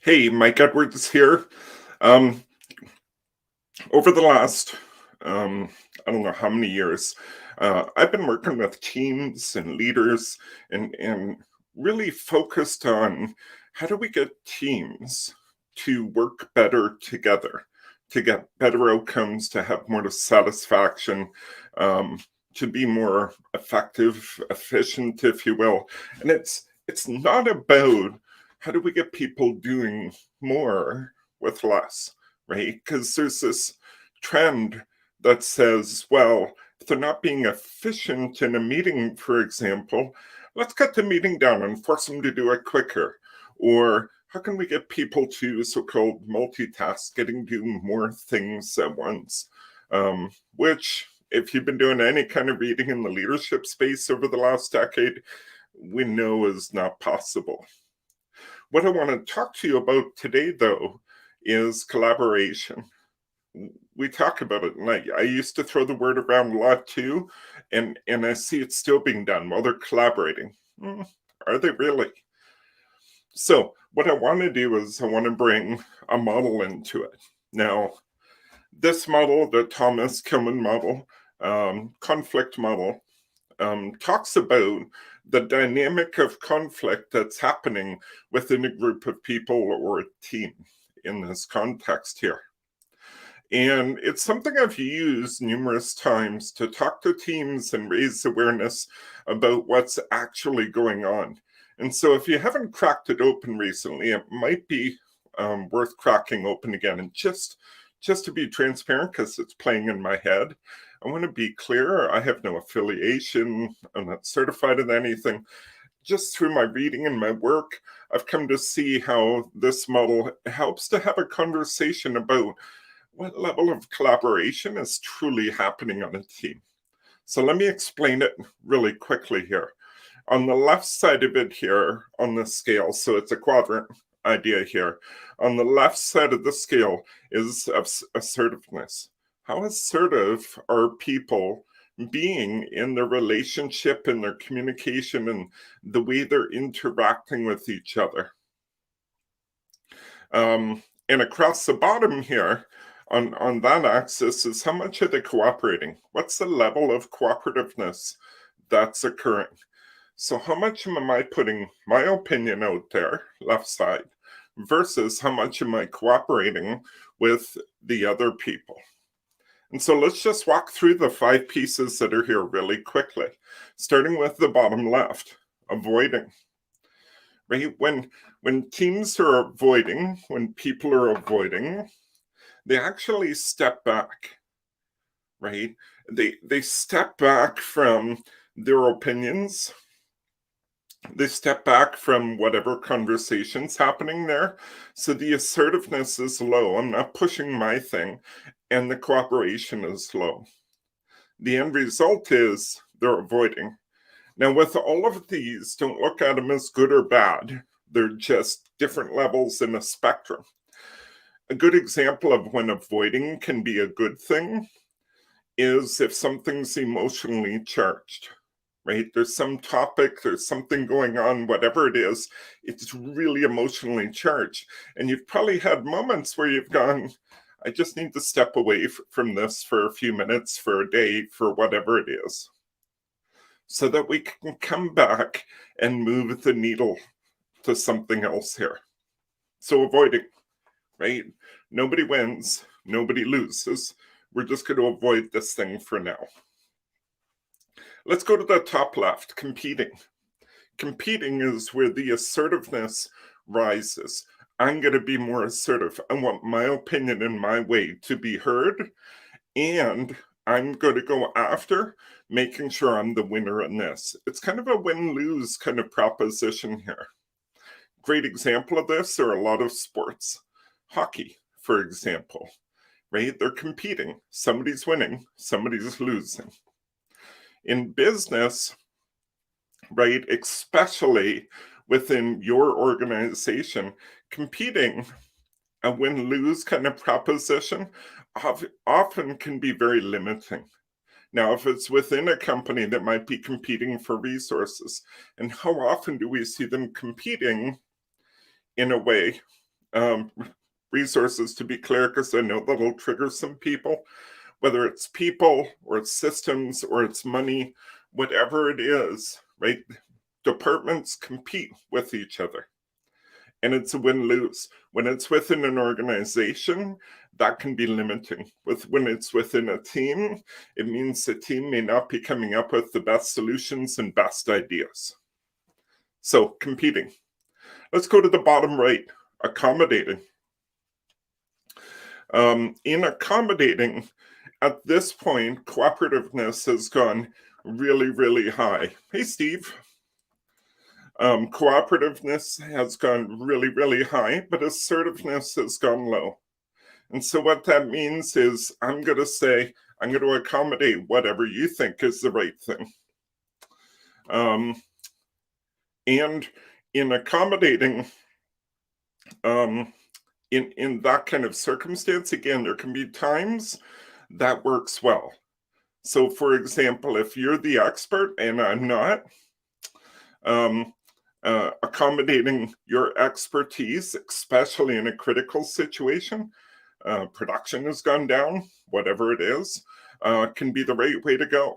Hey, Mike Edwards here. Um, over the last, um, I don't know how many years, I've been working with teams and leaders and really focused on how do we get teams to work better together, to get better outcomes, to have more satisfaction, um, to be more effective, efficient, if you will. And it's not about how do we get people doing more with less, right? Because there's this trend that says, well, if they're not being efficient in a meeting, for example, let's cut the meeting down and force them to do it quicker. Or how can we get people to so-called multitask, getting to do more things at once? Which, if you've been doing any kind of reading in the leadership space over the last decade, we know is not possible. What I want to talk to you about today, though, is collaboration. We talk about it, and I used to throw the word around a lot too, and I see it still being done while they're collaborating. Are they really? So what I want to do is I want to bring a model into it. Now, this model, the Thomas Kilmann model, conflict model, talks about the dynamic of conflict that's happening within a group of people or a team in this context here. And it's something I've used numerous times to talk to teams and raise awareness about what's actually going on. And so if you haven't cracked it open recently, it might be worth cracking open again. And just to be transparent, because it's playing in my head, I want to be clear, I have no affiliation, I'm not certified in anything. Just through my reading and my work, I've come to see how this model helps to have a conversation about what level of collaboration is truly happening on a team. So let me explain it really quickly here. On the left side of it here on the scale, so it's a quadrant idea here. On the left side of the scale is assertiveness. How assertive are people being in their relationship and their communication and the way they're interacting with each other? And across the bottom here, on that axis is how much are they cooperating? What's the level of cooperativeness that's occurring? So how much am I putting my opinion out there, left side, versus how much am I cooperating with the other people? And so let's just walk through the 5 pieces that are here really quickly, starting with the bottom left, avoiding. Right? When teams are avoiding, when people are avoiding, they actually step back, right? They step back from their opinions. They step back from whatever conversation's happening there. So the assertiveness is low. I'm not pushing my thing, and the cooperation is low. The end result is they're avoiding. Now, with all of these, don't look at them as good or bad. They're just different levels in a spectrum. A good example of when avoiding can be a good thing is if something's emotionally charged, right? There's some topic, there's something going on, whatever it is, it's really emotionally charged. And you've probably had moments where you've gone, I just need to step away from this for a few minutes, for a day, for whatever it is, so that we can come back and move the needle to something else here. So avoiding, right? Nobody wins, nobody loses. We're just going to avoid this thing for now. Let's go to the top left, competing. Competing is where the assertiveness rises. I'm going to be more assertive. I want my opinion and my way to be heard, and I'm going to go after making sure I'm the winner in this. It's kind of a win-lose kind of proposition here. Great example of this are a lot of sports. Hockey, for example, right? They're competing. Somebody's winning, somebody's losing. In business, right, especially within your organization, competing, a win-lose kind of proposition often can be very limiting. Now, if it's within a company that might be competing for resources, and how often do we see them competing in a way resources, to be clear, because I know that'll trigger some people, whether it's people or it's systems or it's money, whatever it is, right? Departments compete with each other. And it's a win-lose. When it's within an organization, that can be limiting. When it's within a team, it means the team may not be coming up with the best solutions and best ideas. So, competing. Let's go to the bottom right, accommodating. In accommodating, at this point, cooperativeness has gone really, really high. Hey, Steve. Cooperativeness has gone really, really high, but assertiveness has gone low. And so what that means is I'm going to say, I'm going to accommodate whatever you think is the right thing. And in accommodating, in that kind of circumstance, again, there can be times that works well. So for example, if you're the expert and I'm not, accommodating your expertise, especially in a critical situation, production has gone down, whatever it is, can be the right way to go.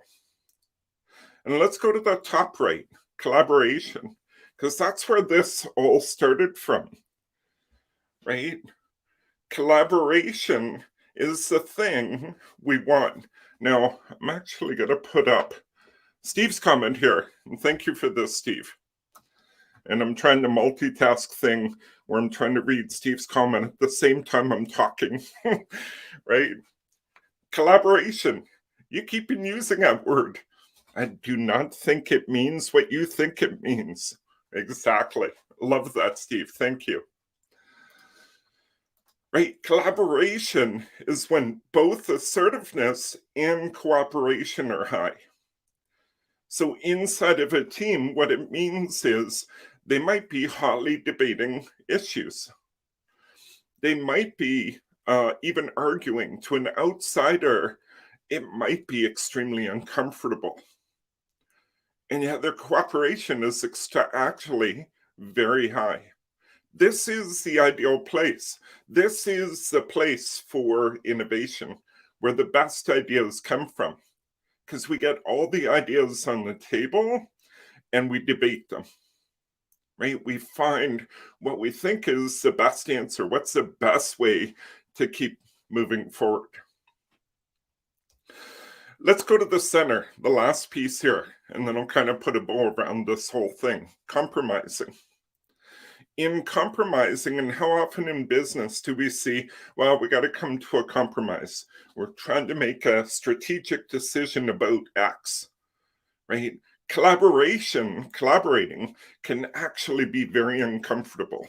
And let's go to the top right, collaboration, because that's where this all started from, right? Collaboration is the thing we want. Now, I'm actually going to put up Steve's comment here, and thank you for this, Steve. And I'm trying to multitask thing where I'm trying to read Steve's comment at the same time I'm talking, right? Collaboration. You keep on using that word. I do not think it means what you think it means. Exactly. Love that, Steve. Thank you. Right? Collaboration is when both assertiveness and cooperation are high. So inside of a team, what it means is they might be hotly debating issues. They might be even arguing. To an outsider, it might be extremely uncomfortable. And yet their cooperation is actually very high. This is the ideal place. This is the place for innovation, where the best ideas come from. Because we get all the ideas on the table and we debate them. Right? We find what we think is the best answer. What's the best way to keep moving forward? Let's go to the center, the last piece here, and then I'll kind of put a bow around this whole thing. Compromising. In compromising, and how often in business do we see, well, we got to come to a compromise. We're trying to make a strategic decision about X, right? Collaborating can actually be very uncomfortable,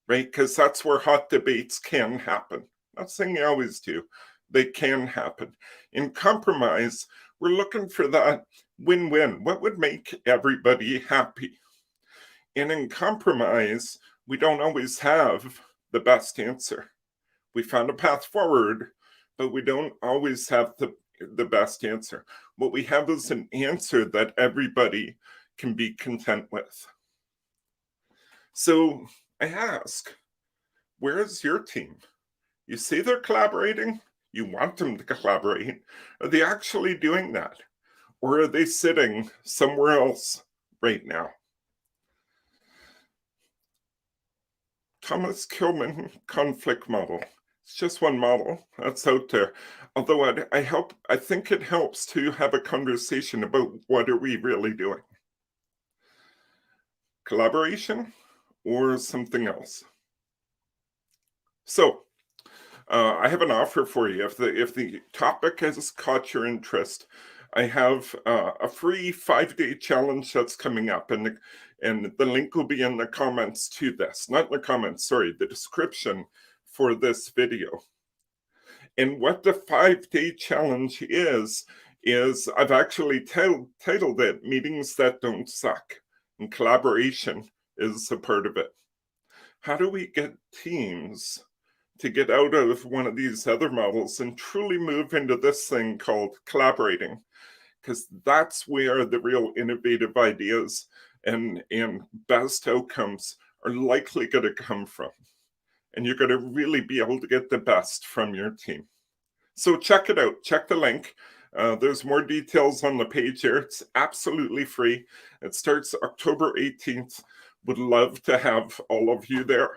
right? Because that's where hot debates can happen. Not saying they always do, they can happen. In compromise, we're looking for that win-win. What would make everybody happy? And in compromise, we don't always have the best answer. We found a path forward, but we don't always have the best answer. What we have is an answer that everybody can be content with. So I ask, where is your team? You say they're collaborating, you want them to collaborate. Are they actually doing that? Or are they sitting somewhere else right now? Thomas Kilmann conflict model. It's just one model that's out there. Although I think it helps to have a conversation about what are we really doing? Collaboration or something else? So I have an offer for you. If the topic has caught your interest, I have a free 5-day challenge that's coming up, and the link will be in the comments to this. Not in the comments, sorry, the description for this video. And what the 5-day challenge is I've actually titled it Meetings That Don't Suck, and collaboration is a part of it. How do we get teams to get out of one of these other models and truly move into this thing called collaborating? Because that's where the real innovative ideas and best outcomes are likely going to come from. and you're going to really be able to get the best from your team. So check it out. Check the link. There's more details on the page here. It's absolutely free. It starts October 18th. Would love to have all of you there.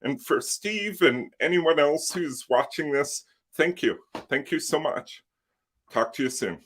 And for Steve and anyone else who's watching this, thank you. Thank you so much. Talk to you soon.